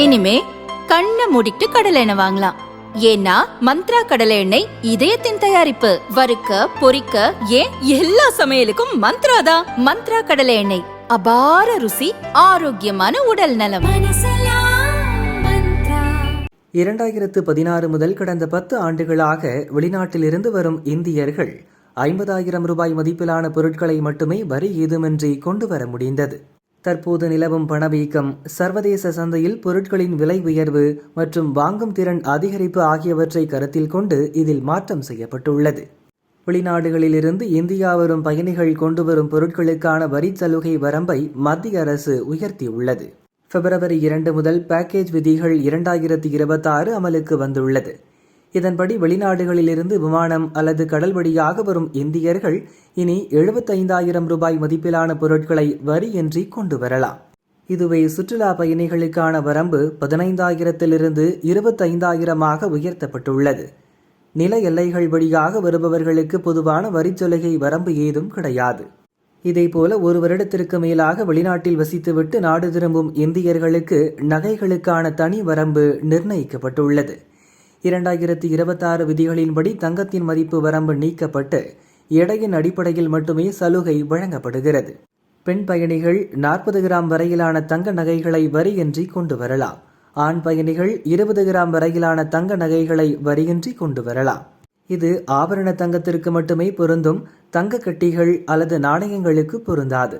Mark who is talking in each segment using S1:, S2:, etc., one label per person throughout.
S1: இனிமே கண்ணை மூடிட்டு கடலை எண்ணெய் வாங்கலாம். ஏன்னா மந்த்ரா கடலை எண்ணெய் இதயத்தின் தயாரிப்பு. வறுக்க பொரிக்க ஏன் எல்லா சமையலுக்கும் மந்த்ரா தான். மந்த்ரா கடலை எண்ணெய், அபார ருசி, ஆரோக்கியமான உடல் நலம்.
S2: 2016 முதல் கடந்த 10 ஆண்டுகளாக வெளிநாட்டிலிருந்து வரும் இந்தியர்கள் 50,000 ரூபாய் மதிப்பிலான பொருட்களை மட்டுமே வரி ஏதுமின்றி கொண்டு வர முடிந்தது. தற்போது நிலவும் பணவீக்கம், சர்வதேச சந்தையில் பொருட்களின் விலை உயர்வு மற்றும் வாங்கும் திறன் அதிகரிப்பு ஆகியவற்றை கருத்தில் கொண்டு இதில் மாற்றம் செய்யப்பட்டுள்ளது. வெளிநாடுகளிலிருந்து இந்தியா வரும் பயணிகள் கொண்டு வரும் பொருட்களுக்கான வரி சலுகை வரம்பை மத்திய அரசு உயர்த்தியுள்ளது. பிப்ரவரி 2 முதல் பேக்கேஜ் விதிகள் 2026 அமலுக்கு வந்துள்ளது. இதன்படி வெளிநாடுகளிலிருந்து விமானம் அல்லது கடல் வழியாக வரும் இந்தியர்கள் இனி 75,000 ரூபாய் மதிப்பிலான பொருட்களை வரியின்றி கொண்டு வரலாம். இதுவே சுற்றுலா பயணிகளுக்கான வரம்பு 15,000 25,000 உயர்த்தப்பட்டுள்ளது. நில எல்லைகள் வழியாக வருபவர்களுக்கு பொதுவான வரிச்சலுகை வரம்பு ஏதும் கிடையாது. இதேபோல ஒரு வருடத்திற்கு மேலாக வெளிநாட்டில் வசித்துவிட்டு நாடு திரும்பும் இந்தியர்களுக்கு நகைகளுக்கான தனி வரம்பு நிர்ணயிக்கப்பட்டுள்ளது. 2026 விதிகளின்படி தங்கத்தின் மதிப்பு வரம்பு நீக்கப்பட்டு எடையின் அடிப்படையில் மட்டுமே சலுகை வழங்கப்படுகிறது. பெண் பயணிகள் 40 கிராம் வரையிலான தங்க நகைகளை வரியின்றி கொண்டு வரலாம். ஆண் பயணிகள் 20 கிராம் வரையிலான தங்க நகைகளை வரியின்றி கொண்டு வரலாம். இது ஆபரண தங்கத்திற்கு மட்டுமே பொருந்தும். தங்க கட்டிகள் அல்லது நாணயங்களுக்கு பொருந்தாது.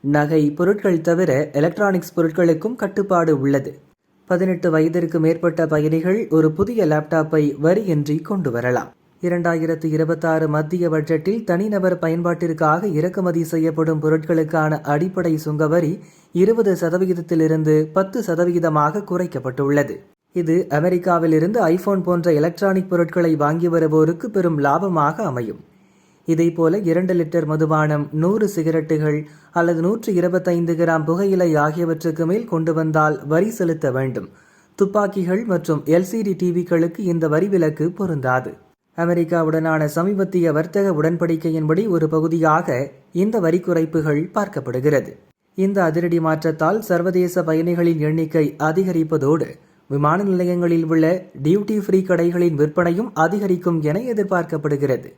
S2: நகை பொருட்கள் தவிர எலக்ட்ரானிக்ஸ் பொருட்களுக்கும் கட்டுப்பாடு உள்ளது. 18 வயதிற்கு மேற்பட்ட பயணிகள் ஒரு புதிய லேப்டாப்பை வரியின்றி கொண்டு வரலாம். 2026 மத்திய பட்ஜெட்டில் தனிநபர் பயன்பாட்டிற்காக இறக்குமதி செய்யப்படும் பொருட்களுக்கான அடிப்படை சுங்கவரி 20% 10% குறைக்கப்பட்டுள்ளது. இது அமெரிக்காவிலிருந்து ஐபோன் போன்ற எலக்ட்ரானிக் பொருட்களை வாங்கி வருவோருக்கு பெரும் லாபமாக அமையும். இதேபோல 2 லிட்டர் மதுபானம், 100 சிகரெட்டுகள் அல்லது 125 கிராம் புகையிலை ஆகியவற்றுக்கு மேல் கொண்டு வந்தால் வரி செலுத்த வேண்டும். துப்பாக்கிகள் மற்றும் LCD டிவிகளுக்கு இந்த வரி விலக்கு பொருந்தாது. அமெரிக்காவுடனான சமீபத்திய வர்த்தக உடன்படிக்கையின்படி ஒரு பகுதியாக இந்த வரி குறைப்புகள் பார்க்கப்படுகிறது. இந்த அதிரடி மாற்றத்தால் சர்வதேச பயணிகளின் எண்ணிக்கை அதிகரிப்பதோடு விமான நிலையங்களில் உள்ள டியூட்டி ஃப்ரீ கடைகளின் விற்பனையும் அதிகரிக்கும் என எதிர்பார்க்கப்படுகிறது.